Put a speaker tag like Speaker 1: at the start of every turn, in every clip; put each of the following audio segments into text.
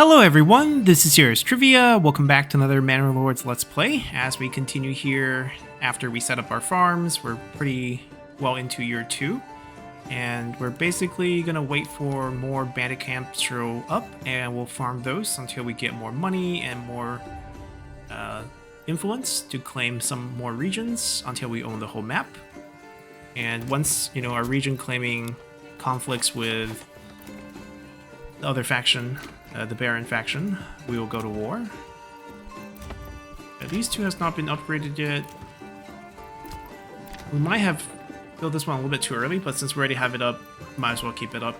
Speaker 1: Hello everyone, this is Heroes Trivia. Welcome back to another Manor Lords Let's Play. As we continue here after we set up our farms, we're pretty well into year 2. And we're basically going to wait for more bandit camps to show up, and we'll farm those until we get more money and more influence to claim some more regions until we own the whole map. And once, our region claiming conflicts with the other faction, the Baron faction, we will go to war. These two has not been upgraded yet. We might have built this one a little bit too early, but since we already have it up, might as well keep it up.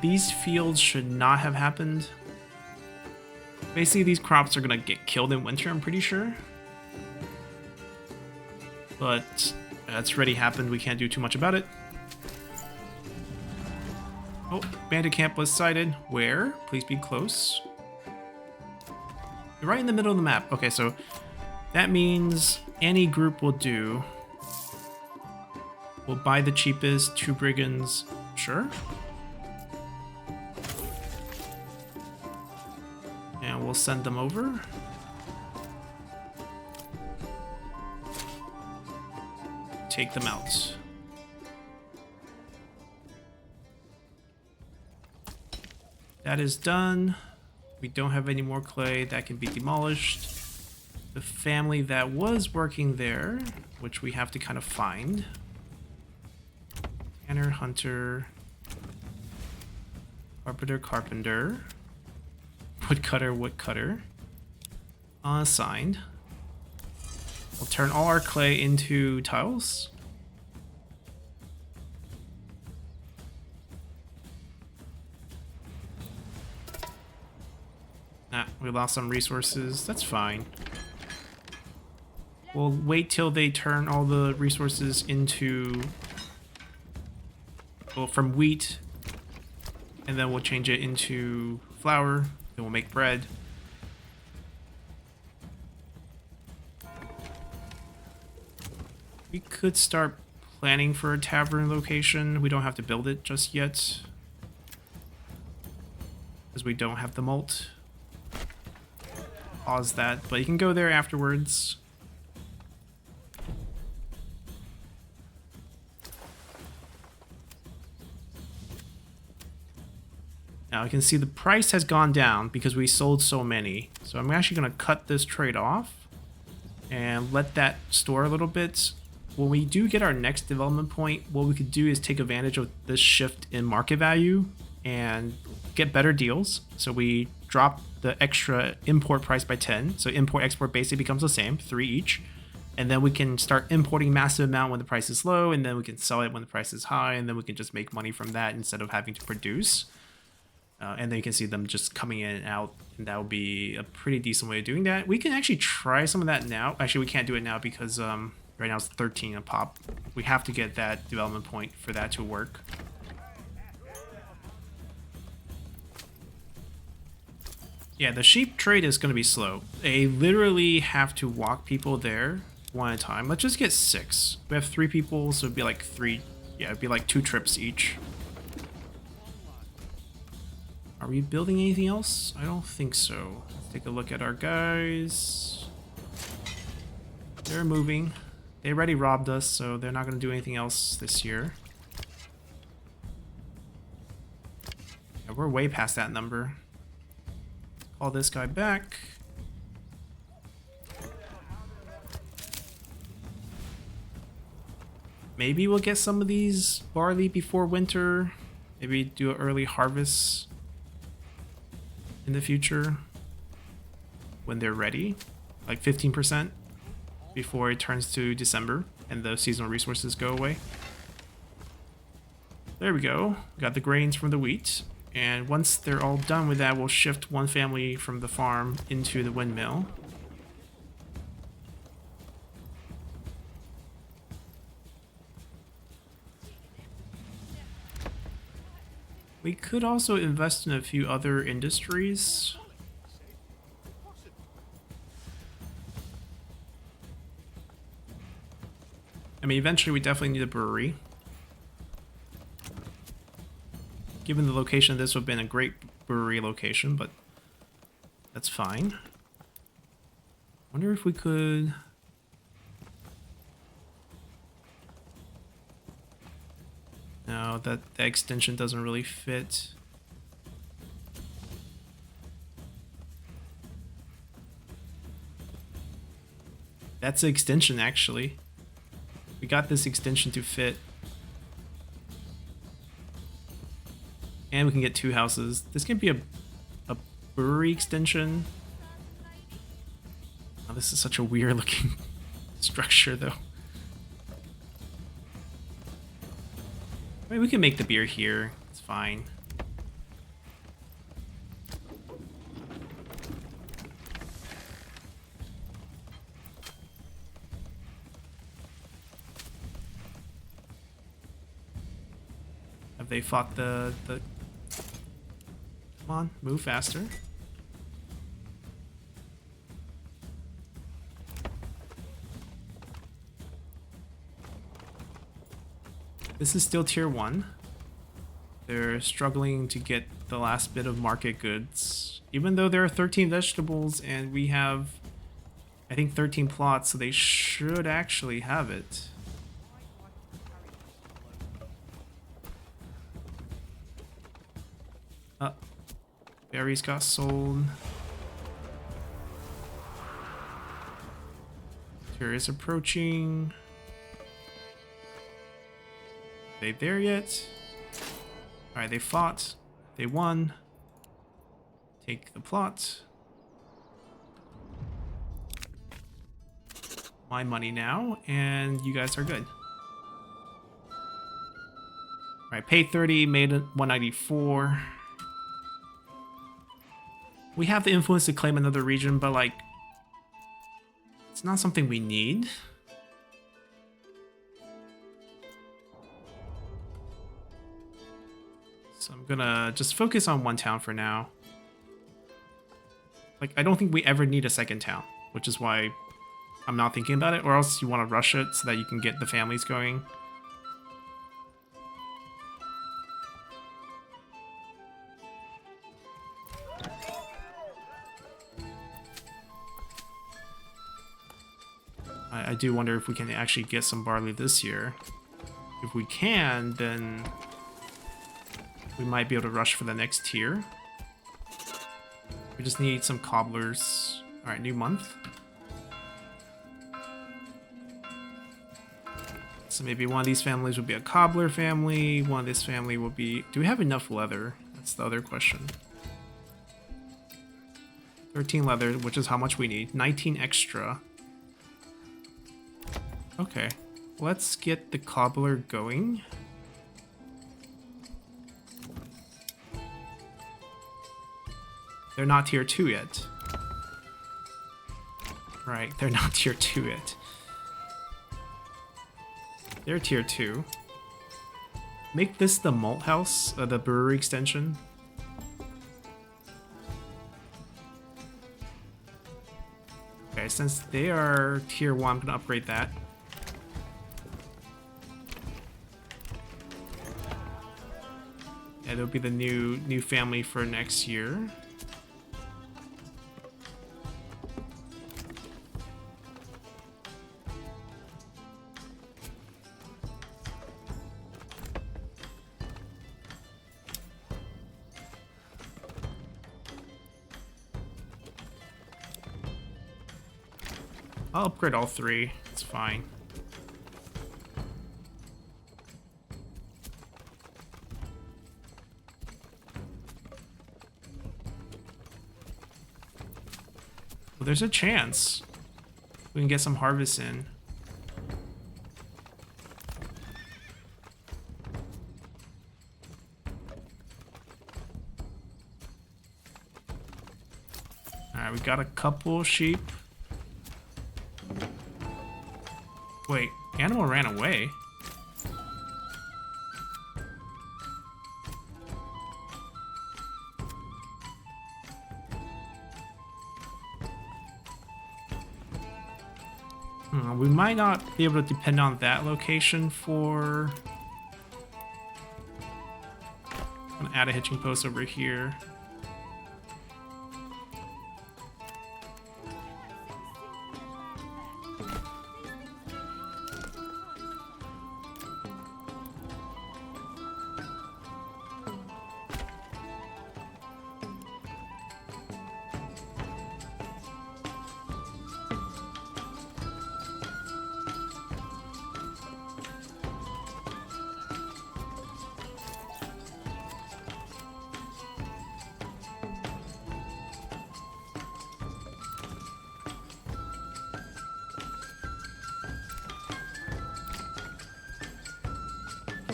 Speaker 1: These fields should not have happened. Basically, these crops are gonna get killed in winter, I'm pretty sure. But it's already happened, we can't do too much about it. Oh, bandit camp was sighted. Where? Please be close. You're right in the middle of the map. Okay, so that means any group will do. We'll buy the cheapest 2 brigands. Sure. And we'll send them over. Take them out. That is done. We don't have any more clay. That can be demolished. The family that was working there, which we have to kind of find. Tanner, Hunter, Carpenter, Woodcutter. Unassigned. We'll turn all our clay into tiles. We lost some resources. That's fine. We'll wait till they turn all the resources into... well, from wheat. And then we'll change it into flour. Then we'll make bread. We could start planning for a tavern location. We don't have to build it just yet, because we don't have the malt. Pause that, but you can go there afterwards. Now I can see the price has gone down because we sold so many. So I'm actually going to cut this trade off and let that store a little bit. When we do get our next development point, what we could do is take advantage of this shift in market value and get better deals. So we drop the extra import price by 10. So import export basically becomes the same, 3 each. And then we can start importing massive amount when the price is low, and then we can sell it when the price is high, and then we can just make money from that instead of having to produce. And then you can see them just coming in and out, and that would be a pretty decent way of doing that. We can actually try some of that now. Actually, we can't do it now because right now it's 13 a pop. We have to get that development point for that to work. Yeah, the sheep trade is going to be slow. They literally have to walk people there one at a time. Let's just get 6. We have 3 people, so it'd be like 3. Yeah, it'd be like 2 trips each. Are we building anything else? I don't think so. Let's take a look at our guys. They're moving. They already robbed us, so they're not going to do anything else this year. Yeah, we're way past that number. Call this guy back. Maybe we'll get some of these barley before winter. Maybe do an early harvest in the future when they're ready. Like 15% before it turns to December and the seasonal resources go away. There we go. We got the grains from the wheat. And once they're all done with that, we'll shift one family from the farm into the windmill. We could also invest in a few other industries. I mean, eventually we definitely need a brewery. Given the location, this would have been a great brewery location, but that's fine. Wonder if we could... No, that extension doesn't really fit. That's the extension, actually. We got this extension to fit. And we can get 2 houses. This can be a brewery extension. Oh, this is such a weird looking structure, though. I mean, we can make the beer here. It's fine. Have they fought the... Come on, move faster. This is still tier 1. They're struggling to get the last bit of market goods. Even though there are 13 vegetables and we have, I think, 13 plots, so they should actually have it. Berries got sold. Tier is approaching. Are they there yet? Alright, they fought. They won. Take the plot. My money now, and you guys are good. Alright, paid 30, made 194. We have the influence to claim another region, but like, it's not something we need. So I'm gonna just focus on one town for now. Like, I don't think we ever need a second town, which is why I'm not thinking about it, or else you want to rush it so that you can get the families going. I do wonder if we can actually get some barley this year. If we can, then we might be able to rush for the next tier. We just need some cobblers. Alright, new month. So maybe one of these families would be a cobbler family. One of this family will be... Do we have enough leather? That's the other question. 13 leather, which is how much we need. 19 extra. Okay. Let's get the cobbler going. They're not tier 2 yet. Right, they're not tier 2 yet. They're tier 2. Make this the malt house, the brewery extension. Okay, since they are tier 1, I'm gonna upgrade that. Yeah, it'll be the new family for next year. I'll upgrade all 3. It's fine. Well, there's a chance we can get some harvests in. Alright, we got a couple sheep. Wait, animal ran away. We might not be able to depend on that location for... I'm gonna add a hitching post over here.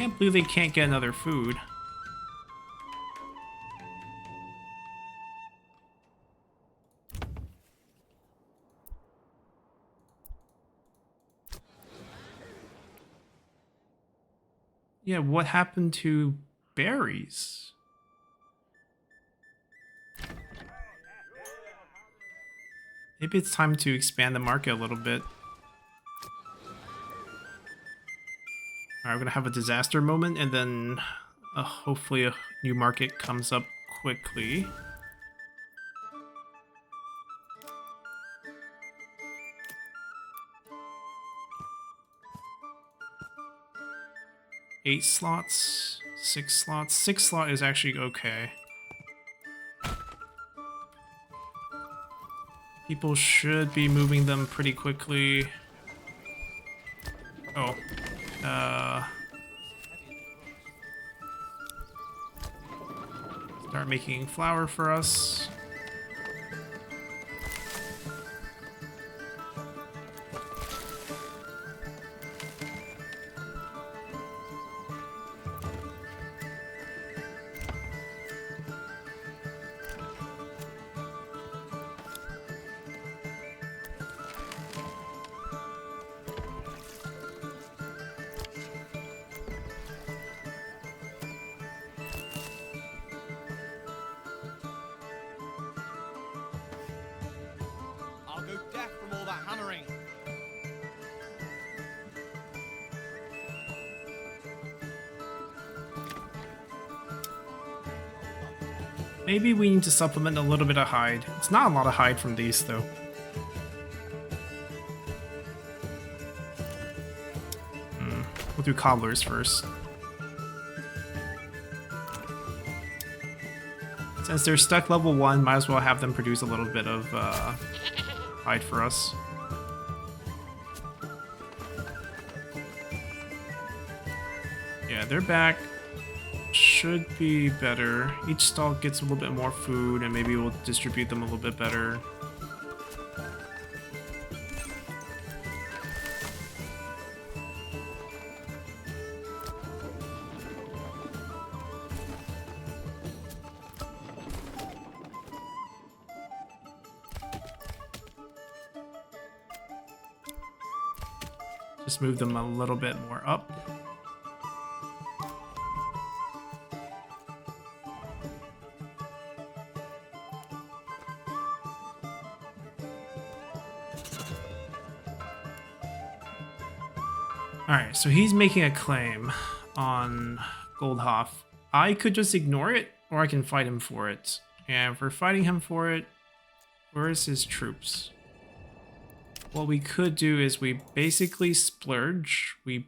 Speaker 1: Can't believe they can't get another food. Yeah, what happened to berries? Maybe it's time to expand the market a little bit. Alright, we're gonna have a disaster moment, and then hopefully a new market comes up quickly. Eight slots, 6 slots. 6 slot is actually okay. People should be moving them pretty quickly. Oh. Start making flour for us. Maybe we need to supplement a little bit of hide. It's not a lot of hide from these, though. We'll do cobblers first. Since they're stuck level 1, might as well have them produce a little bit of hide for us. Yeah, they're back. Should be better. Each stall gets a little bit more food, and maybe we'll distribute them a little bit better. Just move them a little bit more up. Alright, so he's making a claim on Goldhoff. I could just ignore it, or I can fight him for it. And if we're fighting him for it, where's his troops? What we could do is we basically splurge. We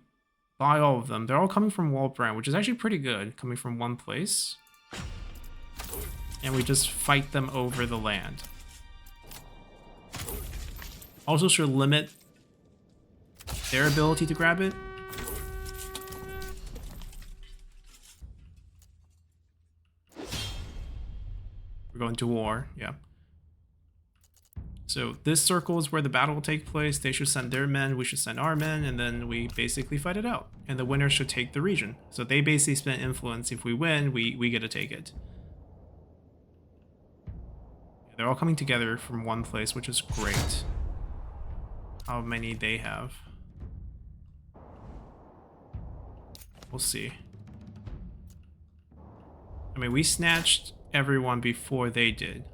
Speaker 1: buy all of them. They're all coming from Walbrand, which is actually pretty good, coming from one place. And we just fight them over the land. Also should limit their ability to grab it. We're going to war, yeah. So this circle is where the battle will take place. They should send their men, we should send our men, and then we basically fight it out. And the winner should take the region. So they basically spend influence. If we win, we get to take it. They're all coming together from one place, which is great. How many they have. We'll see. I mean, we snatched everyone before they did.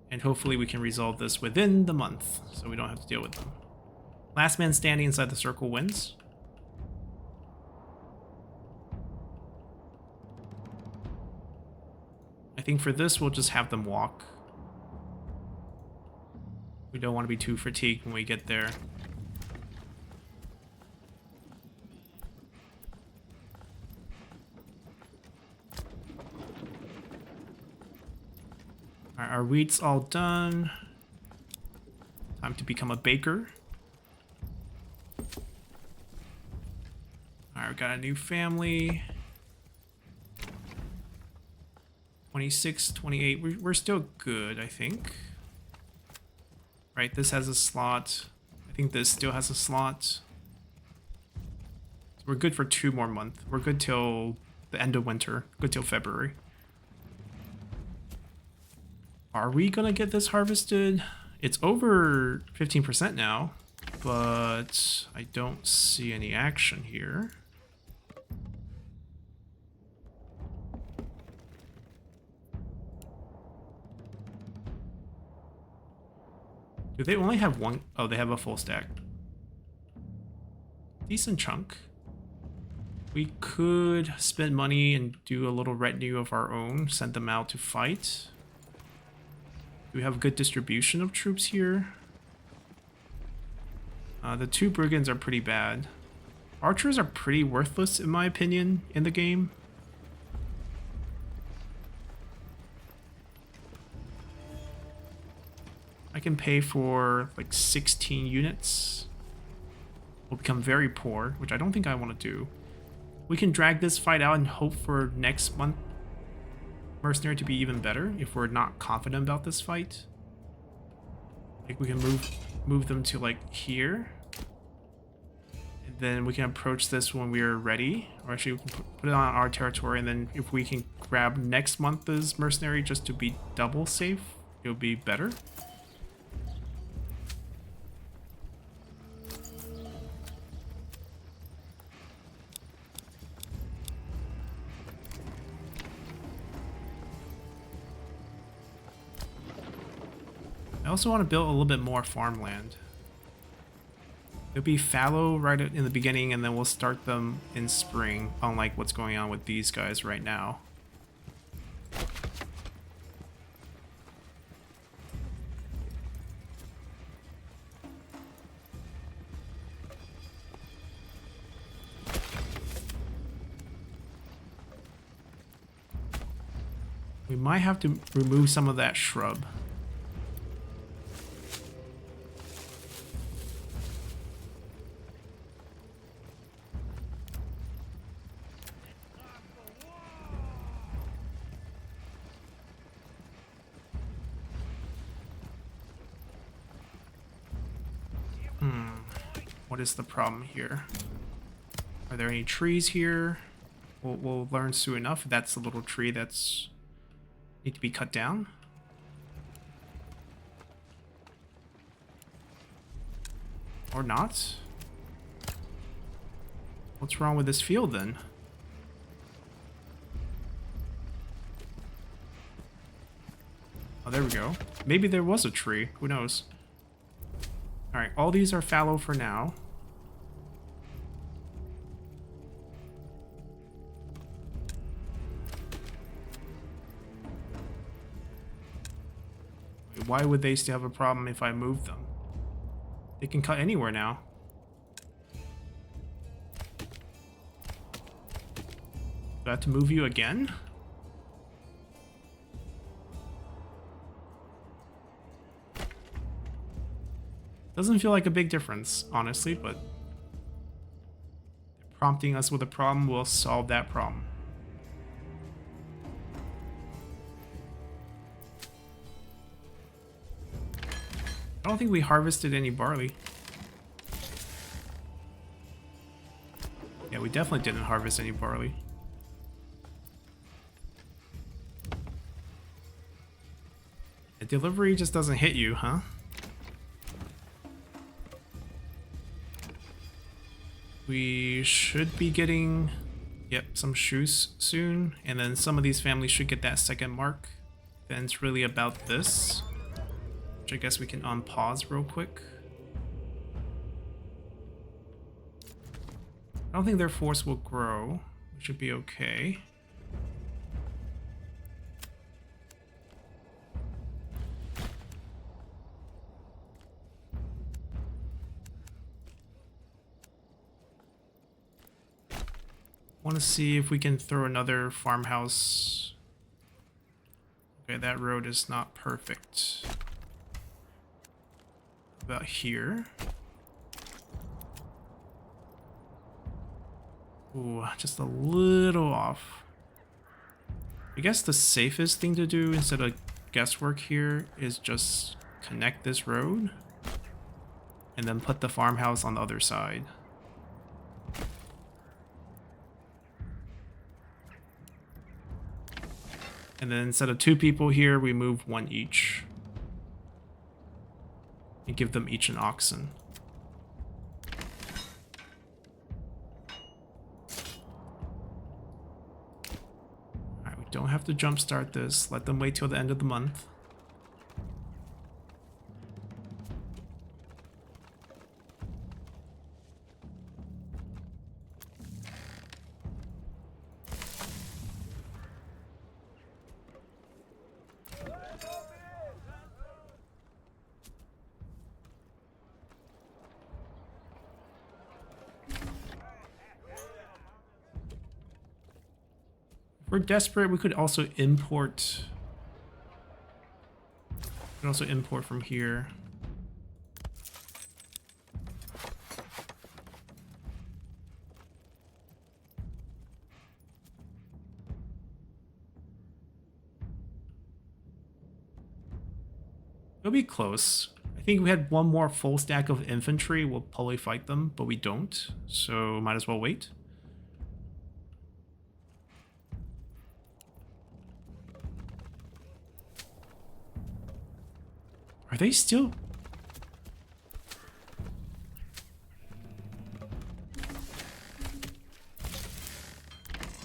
Speaker 1: And hopefully we can resolve this within the month, so we don't have to deal with them. Last man standing inside the circle wins. I think for this, we'll just have them walk. We don't want to be too fatigued when we get there. Alright, our wheat's all done. Time to become a baker. Alright, we got a new family. 26, 28. We're still good, I think. Right, this has a slot. I think this still has a slot. So We're good for 2 more months. We're good till the end of winter. Good till February. Are we gonna get this harvested? It's over 15% now, but I don't see any action here. Do they only have one? Oh, they have a full stack. Decent chunk. We could spend money and do a little retinue of our own, send them out to fight. Do we have good distribution of troops here? The 2 brigands are pretty bad. Archers are pretty worthless, in my opinion, in the game. I can pay for like 16 units. We'll become very poor, which I don't think I want to do. We can drag this fight out and hope for next month mercenary to be even better if we're not confident about this fight. Like we can move them to like here. And then we can approach this when we're ready. Or actually we can put it on our territory, and then if we can grab next month's mercenary just to be double safe, it'll be better. I also want to build a little bit more farmland. It'll be fallow right in the beginning, and then we'll start them in spring, unlike what's going on with these guys right now. We might have to remove some of that shrub. What is the problem here? Are there any trees here? We'll learn soon enough. That's a little tree that's need to be cut down. Or not. What's wrong with this field then? Oh, there we go. Maybe there was a tree. Who knows? Alright, all these are fallow for now. Why would they still have a problem if I move them? They can cut anywhere now. Do I have to move you again? Doesn't feel like a big difference, honestly, but prompting us with a problem will solve that problem. I don't think we harvested any barley. Yeah, we definitely didn't harvest any barley. The delivery just doesn't hit you, huh? We should be getting, yep, some shoes soon, and then some of these families should get that second mark. Then it's really about this, which I guess we can unpause real quick. I don't think their force will grow. We should be okay. Want to see if we can throw another farmhouse. Okay, that road is not perfect. About here. Ooh, just a little off. I guess the safest thing to do instead of guesswork here is just connect this road and then put the farmhouse on the other side. And then instead of 2 people here, we move 1 each. And give them each an oxen. Alright, we don't have to jumpstart this. Let them wait till the end of the month. If we're desperate, we could also import. We can also import from here. It'll be close. I think we had 1 more full stack of infantry. We'll probably fight them, but we don't. So might as well wait. Are they still...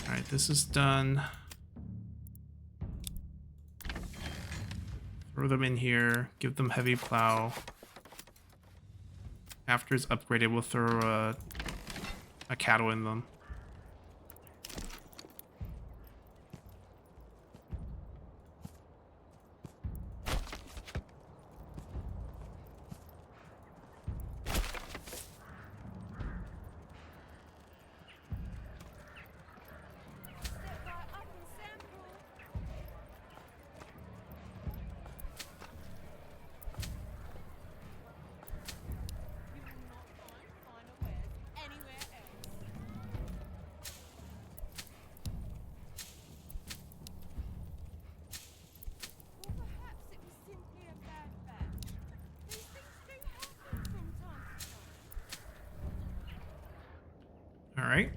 Speaker 1: Alright, this is done. Throw them in here. Give them heavy plow. After it's upgraded, we'll throw a cattle in them. All right.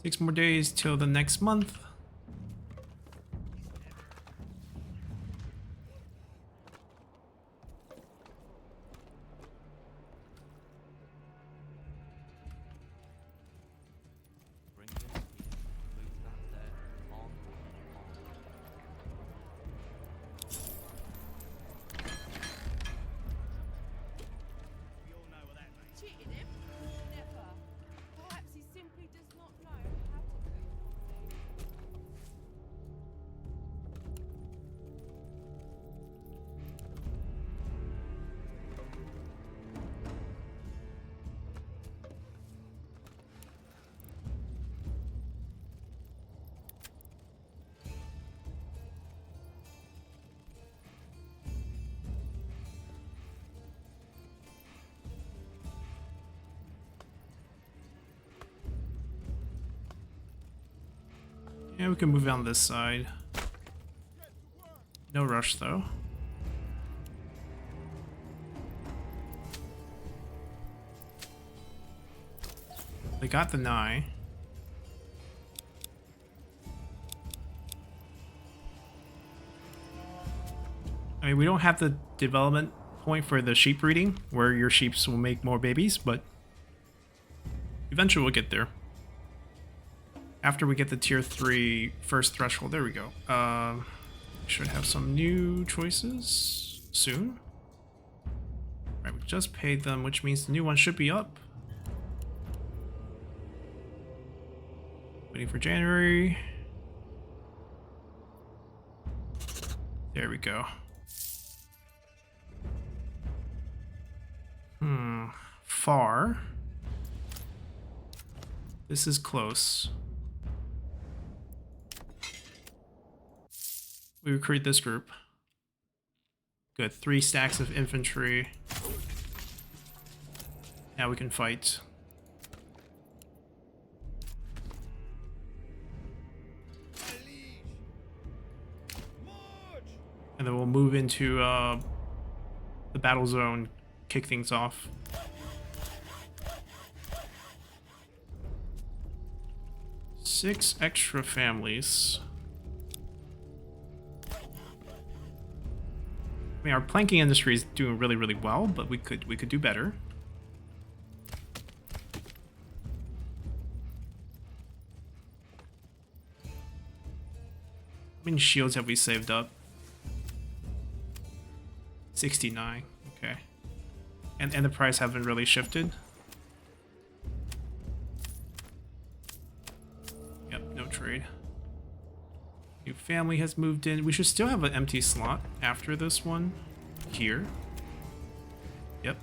Speaker 1: Six more days till the next month. Yeah, we can move on this side. No rush though. They got the nigh. I mean, we don't have the development point for the sheep breeding, where your sheep will make more babies, but eventually we'll get there. After we get the tier 3 first threshold, there we go. Should have some new choices soon. Right, we just paid them, which means the new one should be up. Waiting for January. There we go. Far. This is close. We recruit this group. Good, 3 stacks of infantry. Now we can fight. And then we'll move into the battle zone, kick things off. 6 extra families. I mean, our planking industry is doing really, really well, but we could do better. How many shields have we saved up? 69. Okay. And the price haven't really shifted. Yep, no trade. New family has moved in. We should still have an empty slot after this one here. Yep.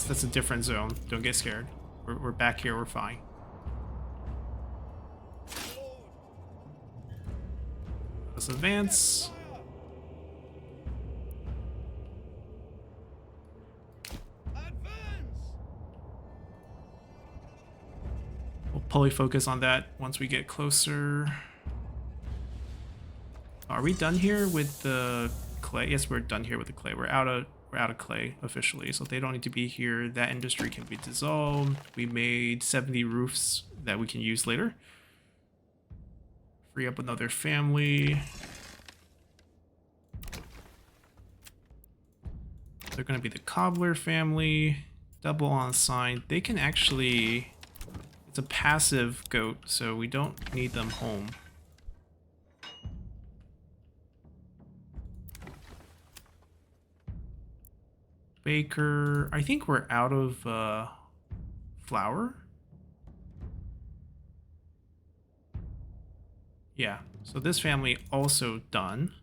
Speaker 1: That's a different zone. Don't get scared. We're back here. We're fine. Let's advance. We'll fully focus on that once we get closer. Are we done here with the clay? Yes, we're done here with the clay. We're out of clay officially, so they don't need to be here. That industry can be dissolved. We made 70 roofs that we can use later. Free up another family. They're going to be the cobbler family. Double on sign. They can actually... It's a passive goat, so we don't need them home. Baker, I think we're out of flour. Yeah, so this family also done,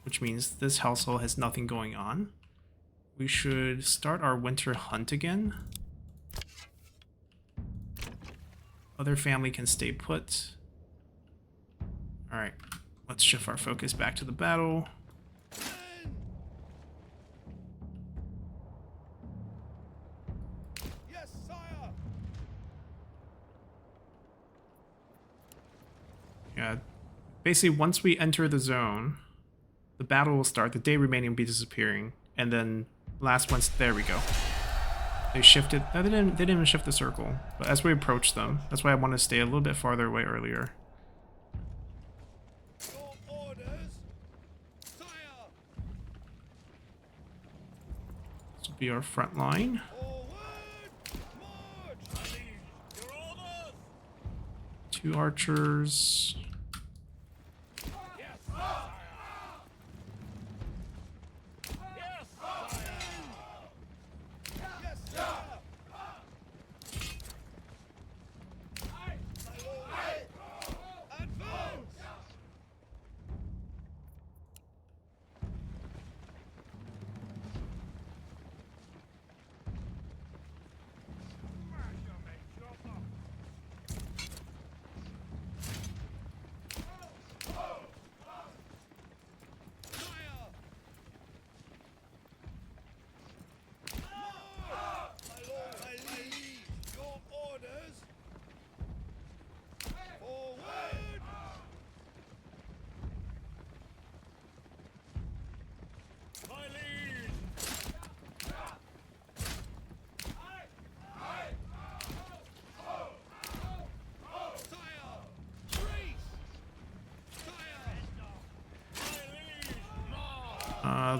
Speaker 1: which means this household has nothing going on. We should start our winter hunt again. Other family can stay put. All right, let's shift our focus back to the battle. Yeah, basically once we enter the zone, the battle will start, the day remaining will be disappearing, and then last one's, there we go. They shifted, no, they didn't even shift the circle, but as we approach them, that's why I want to stay a little bit farther away earlier. This will be our front line. 2 archers.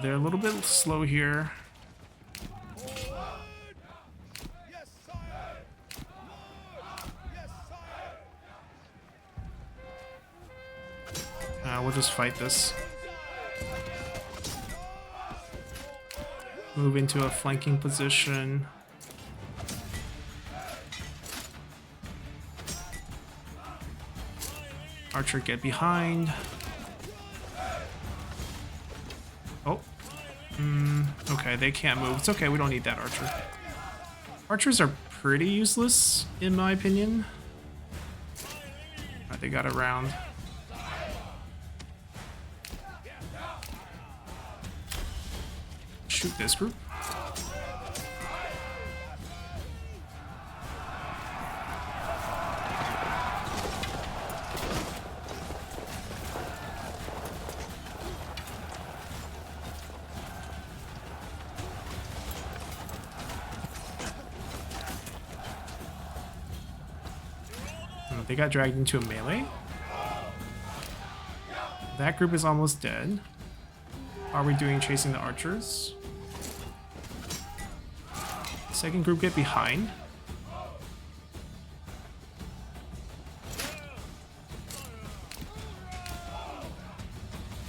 Speaker 1: They're a little bit slow here. We'll just fight this. Move into a flanking position. Archer, get behind. Oh. Okay, they can't move. It's okay, we don't need that archer. Archers are pretty useless, in my opinion. Alright, they got around. shoot this group. They got dragged into a melee. That group is almost dead. How are we doing chasing the archers? Second group get behind.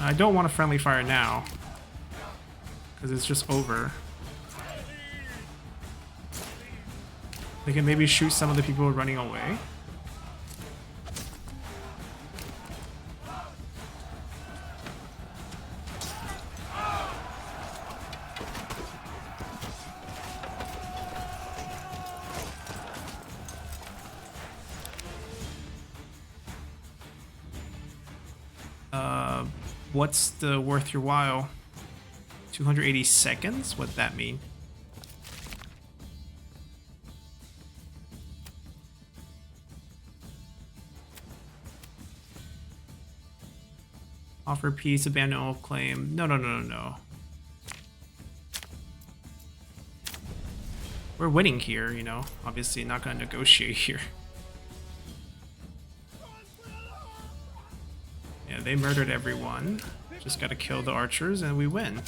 Speaker 1: I don't want a friendly fire now, because it's just over. They can maybe shoot some of the people running away. What's the worth your while? 280 seconds? What'd that mean? Offer peace, abandon all claim. No, no, no, no, no. We're winning here, you know. Obviously not gonna negotiate here. Yeah, they murdered everyone. Just gotta kill the archers and we win.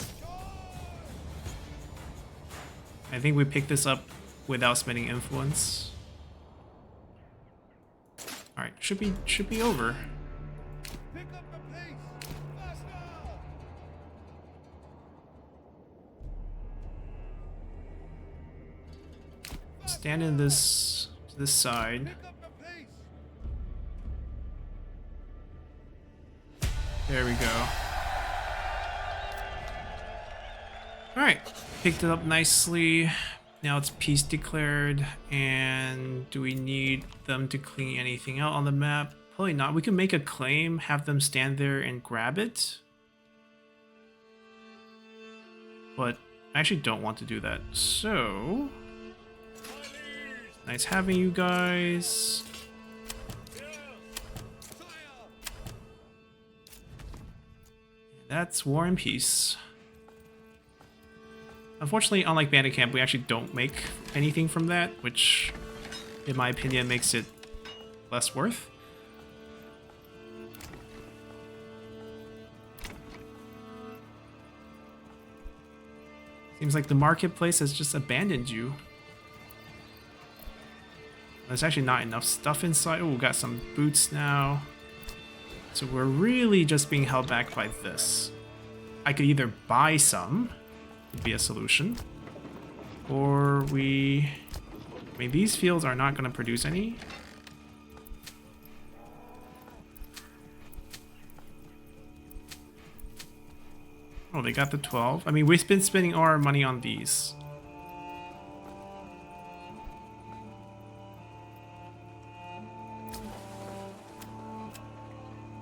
Speaker 1: I think we picked this up without spending influence. Alright, should be over. Stand in this side. There we go. Alright, picked it up nicely. Now it's peace declared. And do we need them to clean anything out on the map? Probably not. We can make a claim, have them stand there and grab it. But I actually don't want to do that. So, nice having you guys. That's War and Peace. Unfortunately, unlike Bandit Camp, we actually don't make anything from that, which, in my opinion, makes it less worth. Seems like the marketplace has just abandoned you. There's actually not enough stuff inside. Oh, we got some boots now. So we're really just being held back by this. I could either buy some, would be a solution, or I mean, these fields are not going to produce any. Oh, they got the 12. I mean, we've been spending all our money on these.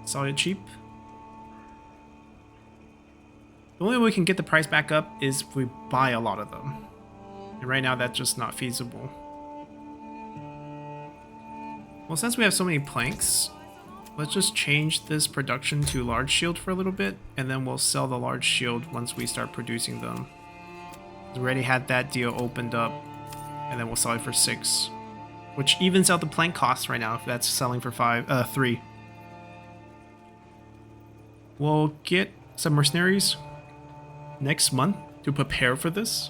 Speaker 1: Sell it cheap. The only way we can get the price back up is if we buy a lot of them. And right now that's just not feasible. Well, since we have so many planks, let's just change this production to large shield for a little bit, and then we'll sell the large shield once we start producing them. We already had that deal opened up, and then we'll sell it for 6. Which evens out the plank costs right now if that's selling for 3. We'll get some mercenaries next month to prepare for this.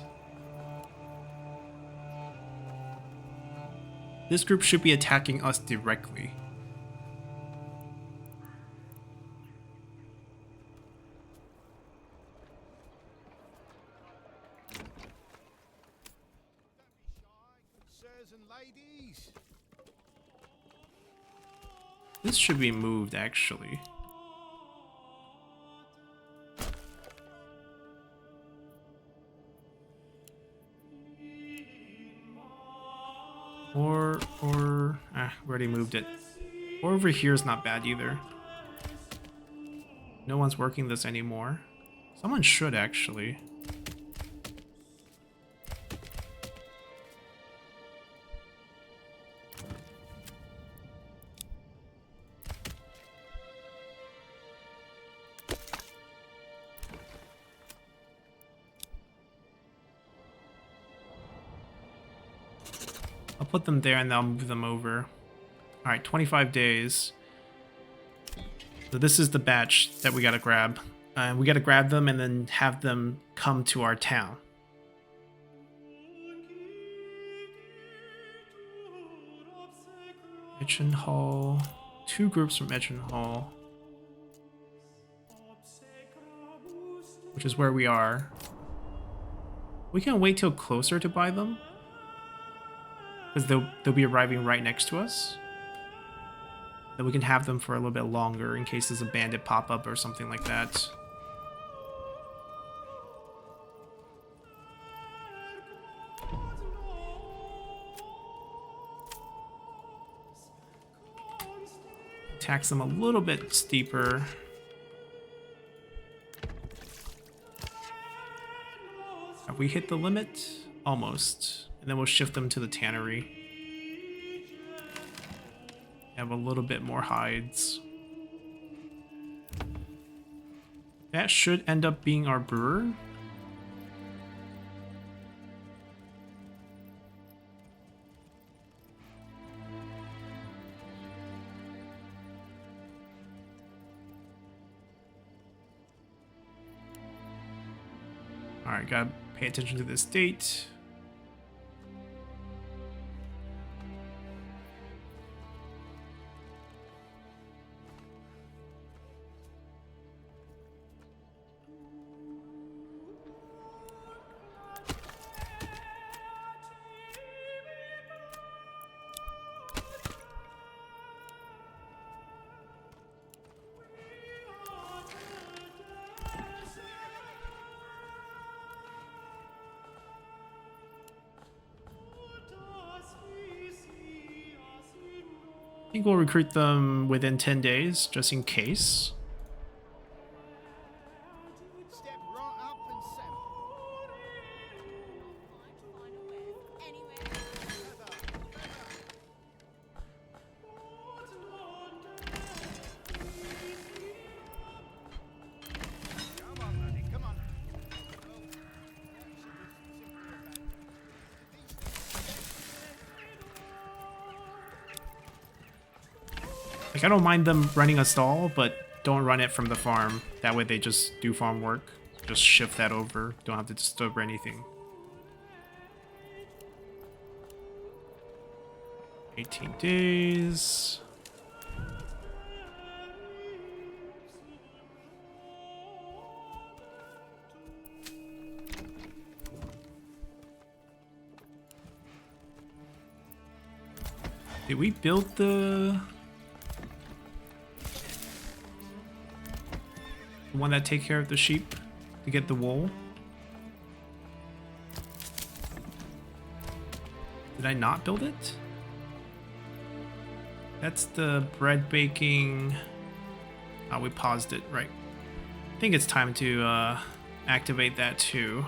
Speaker 1: This group should be attacking us directly. This should be moved actually. We already moved it. Or over here is not bad either. No one's working this anymore. Someone should actually. I'll put them there and then I'll move them over. Alright, 25 days. So this is the batch that we gotta grab. We gotta grab them and then have them come to our town. Etchin Hall. 2 groups from Etchin Hall. Which is where we are. We can wait till closer to buy them. Because they'll be arriving right next to us. Then we can have them for a little bit longer in case there's a bandit pop-up or something like that. Tax them a little bit steeper. Have we hit the limit? Almost. And then we'll shift them to the tannery. Have a little bit more hides. That should end up being our brewer. Alright, gotta pay attention to this date. I think we'll recruit them within 10 days, just in case. Like, I don't mind them running a stall, but don't run it from the farm. That way they just do farm work. Just shift that over. Don't have to disturb anything. 18 days. Did we build the one that take care of the sheep to get the wool? Did I not build it? That's the bread baking. Oh, we paused it, right. I think it's time to activate that too.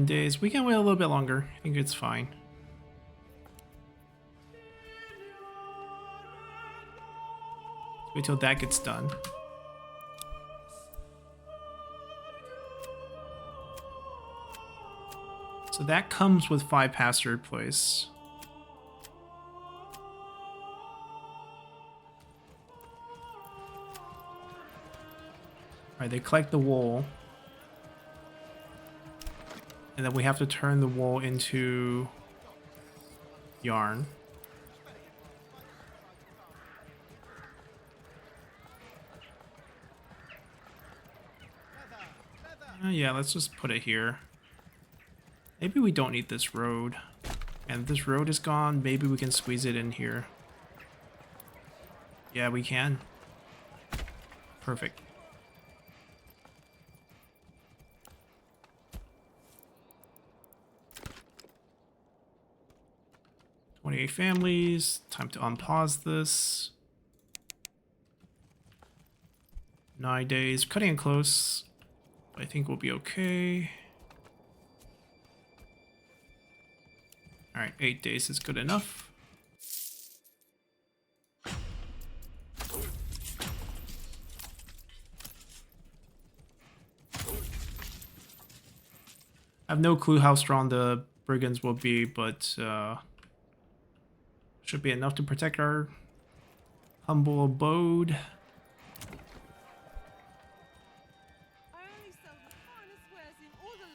Speaker 1: Days. We can wait a little bit longer. I think it's fine. Wait till that gets done. So that comes with 5 paths to replace. Alright, they collect the wool. And then we have to turn the wool into yarn. Yeah, let's just put it here. Maybe we don't need this road. And if this road is gone, maybe we can squeeze it in here. Yeah, we can. Perfect. 28 families. Time to unpause this. 9 days. Cutting it close. I think we'll be okay. Alright, 8 days is good enough. I have no clue how strong the brigands will be, but should be enough to protect our humble abode.
Speaker 2: I only sell the finest wares in all the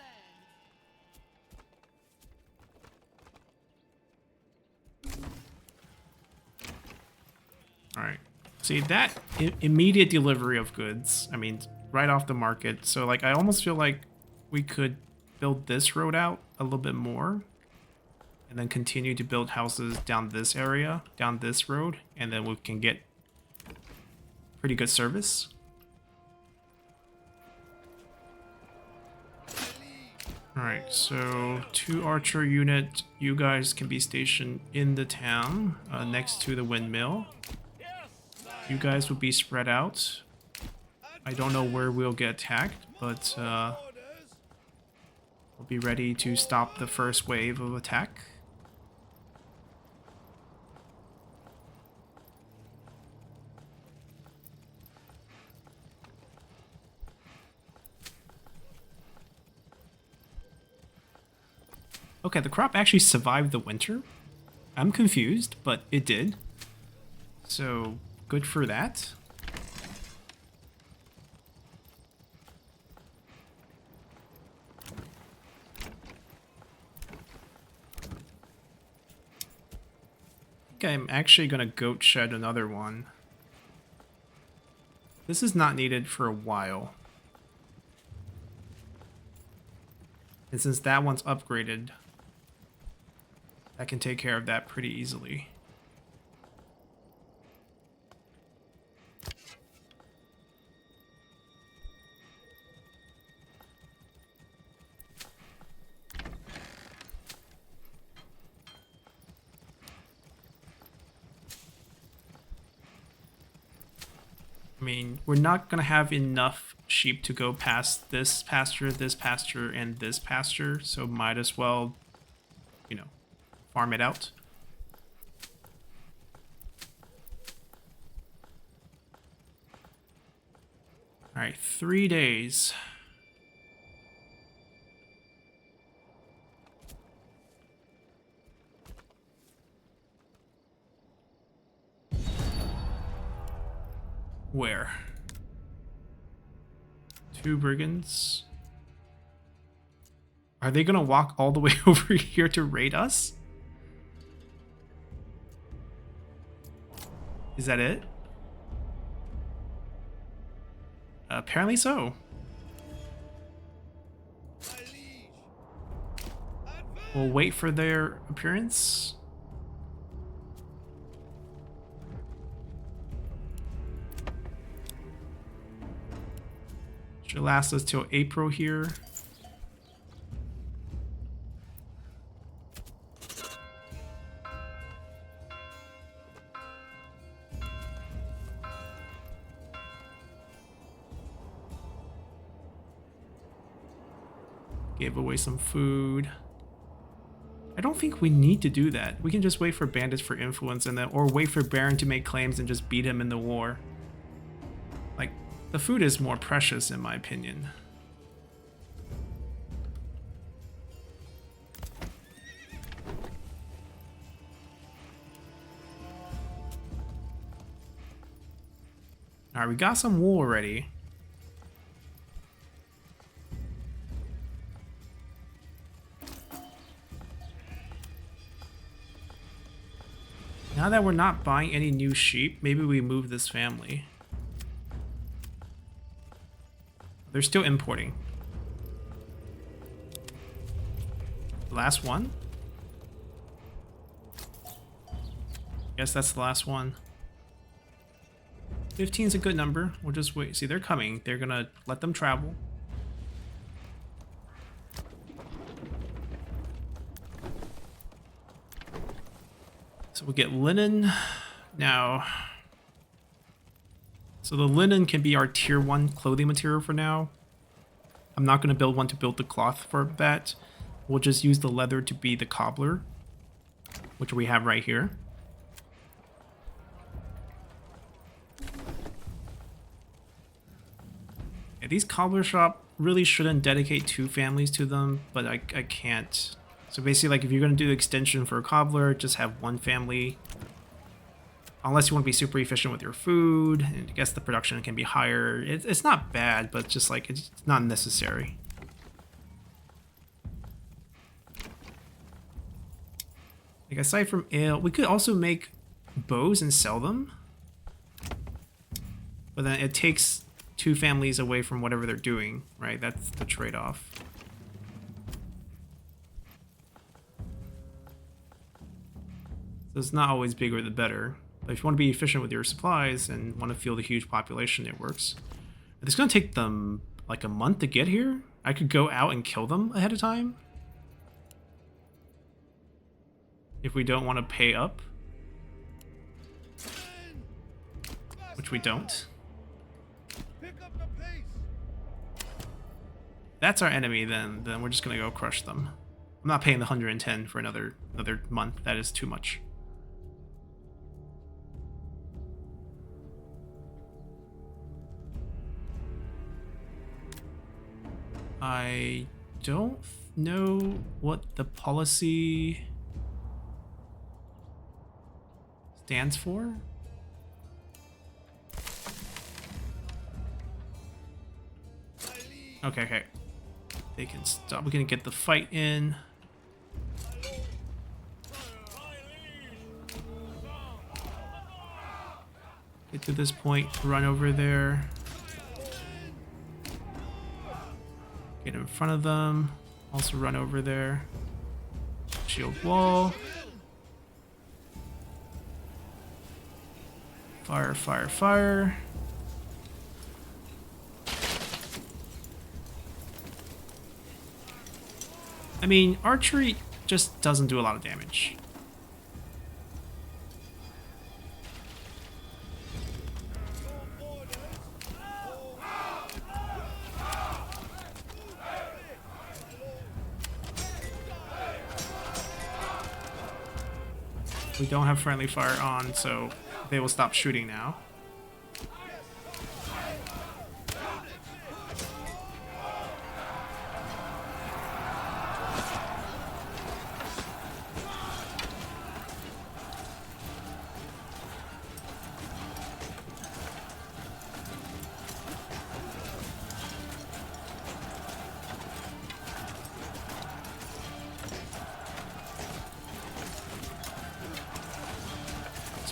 Speaker 2: land.
Speaker 1: Alright. See, that immediate delivery of goods, I mean, right off the market. So, like, I almost feel like we could build this road out a little bit more. And then continue to build houses down this area, down this road. And then we can get pretty good service. Alright, so 2 archer unit, you guys can be stationed in the town next to the windmill. You guys will be spread out. I don't know where we'll get attacked, but we'll be ready to stop the first wave of attack. Okay, the crop actually survived the winter. I'm confused, but it did. So, good for that. I think I'm actually gonna goat shed another one. This is not needed for a while. And since that one's upgraded, I can take care of that pretty easily. I mean, we're not going to have enough sheep to go past this pasture, and this pasture, so might as well, you know, farm it out. Alright, 3 days. Where? 2 brigands. Are they gonna walk all the way over here to raid us? Is that it? Apparently so. We'll wait for their appearance. Should last us till April here. Gave away some food. I don't think we need to do that. We can just wait for bandits for influence and then, or wait for Baron to make claims and just beat him in the war. Like, the food is more precious in my opinion. Alright, we got some wool already. Now that we're not buying any new sheep, maybe we move this family. They're still importing. Last one? Guess that's the last one. 15 is a good number. We'll just wait. See, they're coming. They're gonna let them travel. So we'll get linen now. So the linen can be our tier 1 clothing material for now. I'm not going to build one to build the cloth for that. We'll just use the leather to be the cobbler, which we have right here. Yeah, these cobbler shop really shouldn't dedicate 2 families to them, but I can't. So basically, like, if you're going to do the extension for a cobbler, just have 1 family. Unless you want to be super efficient with your food, and I guess the production can be higher. It's not bad, but just like, it's not necessary. Like, aside from ale, we could also make bows and sell them. But then it takes 2 families away from whatever they're doing, right? That's the trade-off. So it's not always bigger the better. But if you want to be efficient with your supplies and want to field a huge population, it works. But it's going to take them like a month to get here. I could go out and kill them ahead of time. If we don't want to pay up. Which we don't. That's our enemy, then we're just going to go crush them. I'm not paying the 110 for another month. That is too much. I don't know what the policy stands for. Okay. They can stop. We're gonna get the fight in. Get to this point, run over there. Get in front of them. Also run over there. Shield wall. Fire, fire, fire. I mean, archery just doesn't do a lot of damage. We don't have friendly fire on, so they will stop shooting now.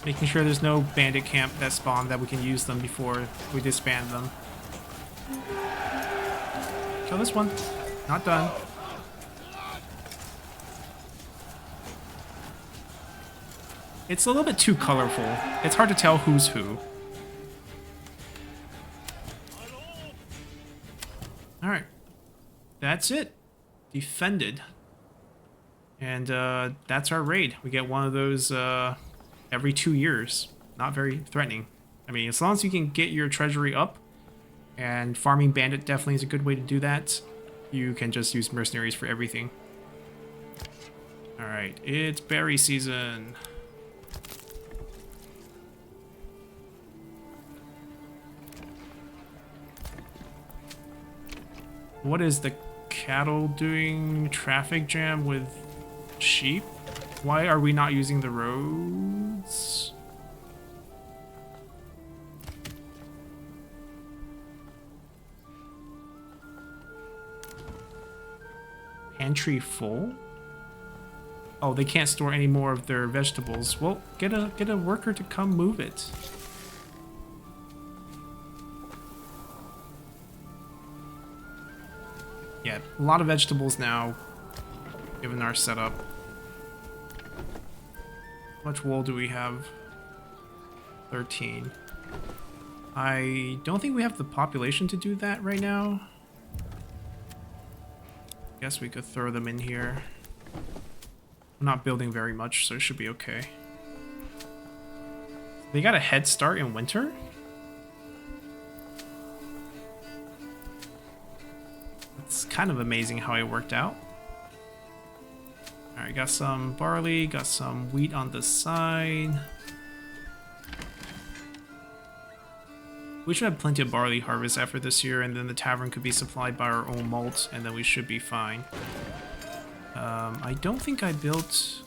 Speaker 1: Making sure there's no bandit camp that spawn that we can use them before we disband them. Kill this one. Not done. It's a little bit too colorful. It's hard to tell who's who. Alright. That's it. Defended. And that's our raid. We get one of those every 2 years. Not very threatening. I mean, as long as you can get your treasury up, and farming bandit definitely is a good way to do that, you can just use mercenaries for everything. Alright, it's berry season. What is the cattle doing? Traffic jam with sheep? Why are we not using the roads? Pantry full? Oh, they can't store any more of their vegetables. Well, get a worker to come move it. Yeah, a lot of vegetables now, given our setup. How much wool do we have? 13. I don't think we have the population to do that right now. Guess we could throw them in here. I'm not building very much, so it should be okay. They got a head start in winter? It's kind of amazing how it worked out. Alright, got some barley, got some wheat on the side. We should have plenty of barley harvest after this year, and then the tavern could be supplied by our own malt, and then we should be fine. I don't think I built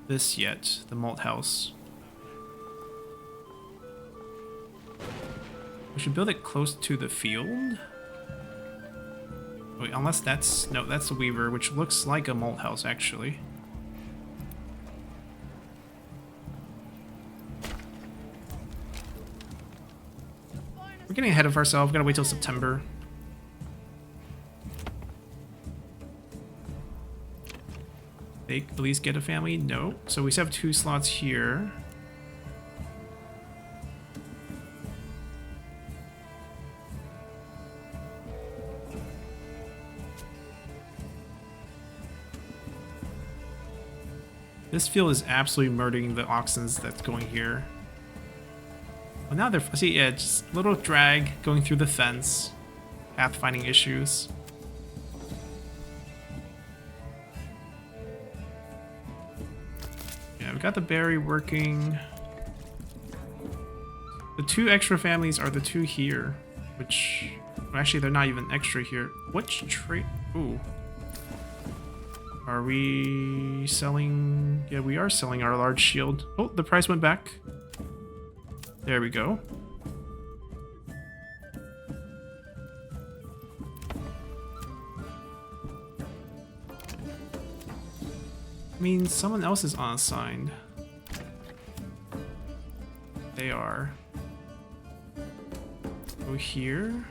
Speaker 1: this yet, the malt house. We should build it close to the field. Wait, unless that's... No, that's the weaver, which looks like a malt house, actually. We're getting ahead of ourselves. Gotta wait till September. They at least get a family? No. So we have 2 slots here. This field is absolutely murdering the oxen that's going here. Well, now they're... See, yeah, just little drag going through the fence. Pathfinding issues. Yeah, we got the berry working. The 2 extra families are the 2 here. Which... Well, actually, they're not even extra here. Which trait... Ooh. Are we selling... Yeah, we are selling our large shield. Oh, the price went back. There we go. I mean, someone else is unassigned. They are. Go here.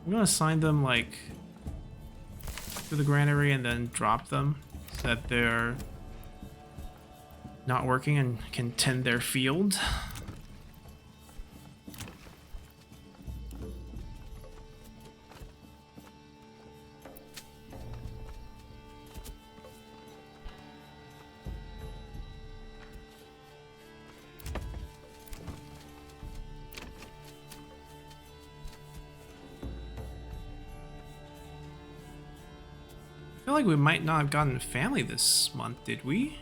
Speaker 1: I'm gonna assign them like to the granary and then drop them so that they're not working and can tend their field. I feel like we might not have gotten a family this month, did we?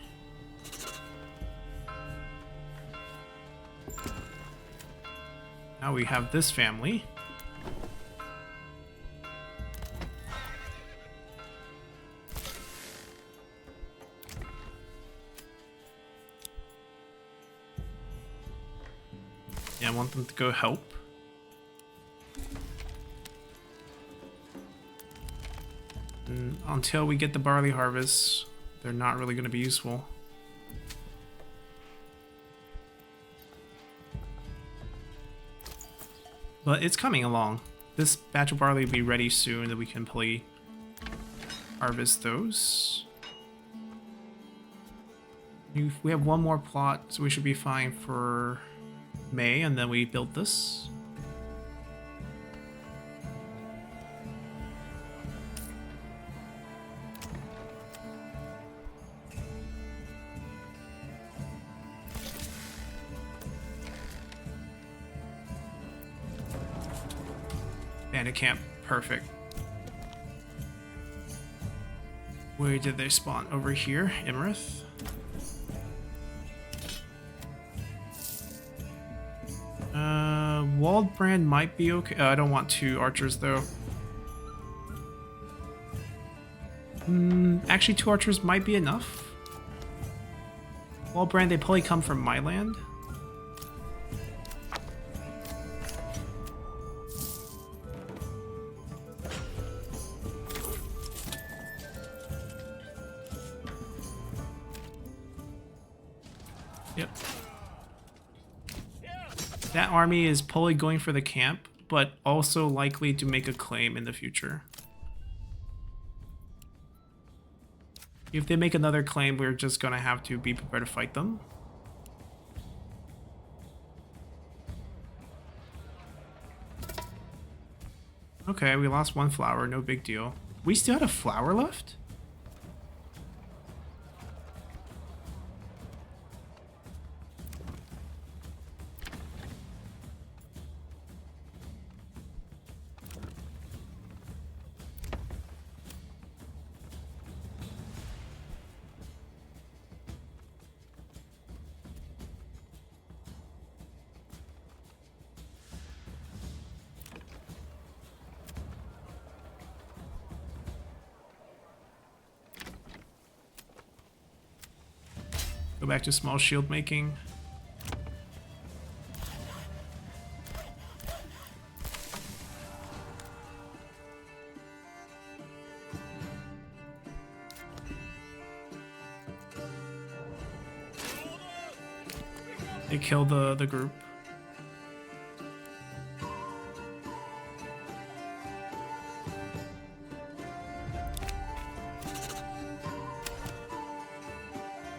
Speaker 1: Now we have this family. Yeah, I want them to go help. And until we get the barley harvest, they're not really going to be useful. But it's coming along. This batch of barley will be ready soon that we can probably harvest those. We have 1 more plot, so we should be fine for May, and then we build this. Bandit camp, perfect. Where did they spawn? Over here, Imarith. Walled brand might be okay. I don't want 2 archers though. Actually, 2 archers might be enough. Walled brand, they probably come from my land. Yep. That army is probably going for the camp, but also likely to make a claim in the future. If they make another claim, we're just gonna have to be prepared to fight them. Okay, we lost 1 flower, no big deal. We still had a flower left? back to small shield making. They kill the group.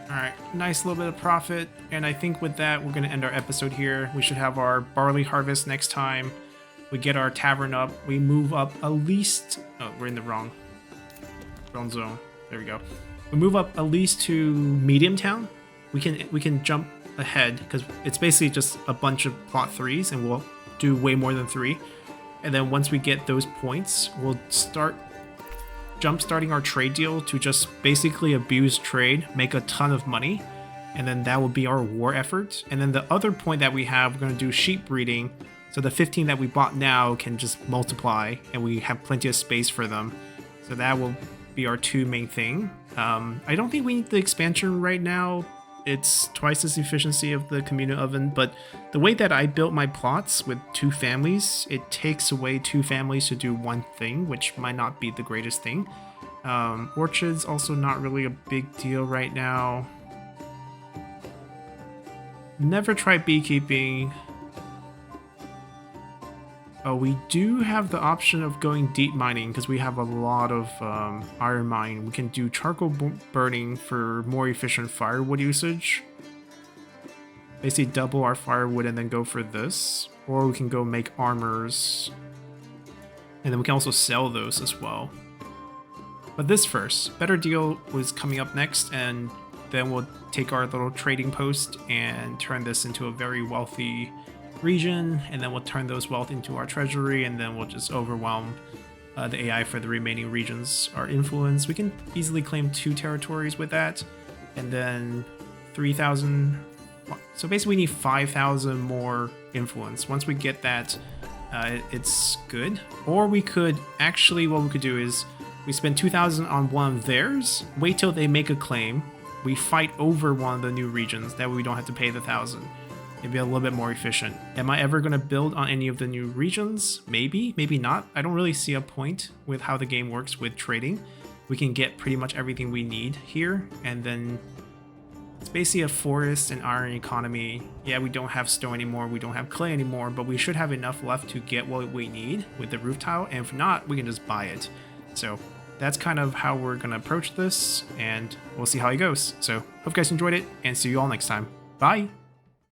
Speaker 1: Alright, nice little bit of profit, and I think with that we're going to end our episode here. We should have our barley harvest next time. We get our tavern up, we move up at least... Oh, we're in the wrong zone. There we go. We move up at least to medium town. We can jump ahead, because it's basically just a bunch of plot 3s, and we'll do way more than 3. And then once we get those points, we'll start jump-starting our trade deal to just basically abuse trade, make a ton of money, and then that will be our war effort. And then the other point that we have, we're going to do sheep breeding, so the 15 that we bought now can just multiply, and we have plenty of space for them. So that will be our 2 main thing. I don't think we need the expansion right now. It's twice as efficiency of the communal oven, but the way that I built my plots with 2 families, it takes away 2 families to do 1 thing, which might not be the greatest thing. Orchards also not really a big deal right now. Never tried beekeeping. Oh, we do have the option of going deep mining because we have a lot of iron mine. We can do charcoal burning for more efficient firewood usage. Basically double our firewood and then go for this. Or we can go make armors. And then we can also sell those as well. But this first. Better deal was coming up next, and then we'll take our little trading post and turn this into a very wealthy region, and then we'll turn those wealth into our treasury, and then we'll just overwhelm the AI for the remaining regions. Our influence, we can easily claim 2 territories with that, and then 3,000. So basically we need 5,000 more influence. Once we get that, it's good. Or we could actually, what we could do is we spend 2,000 on one of theirs, wait till they make a claim, we fight over one of the new regions, that way we don't have to pay the 1,000. Maybe a little bit more efficient. Am I ever going to build on any of the new regions? Maybe, maybe not. I don't really see a point with how the game works with trading. We can get pretty much everything we need here, and then it's basically a forest and iron economy. Yeah, we don't have stone anymore, we don't have clay anymore, but we should have enough left to get what we need with the roof tile, and if not, we can just buy it. So that's kind of how we're going to approach this, and we'll see how it goes. So hope you guys enjoyed it, and see you all next time. Bye!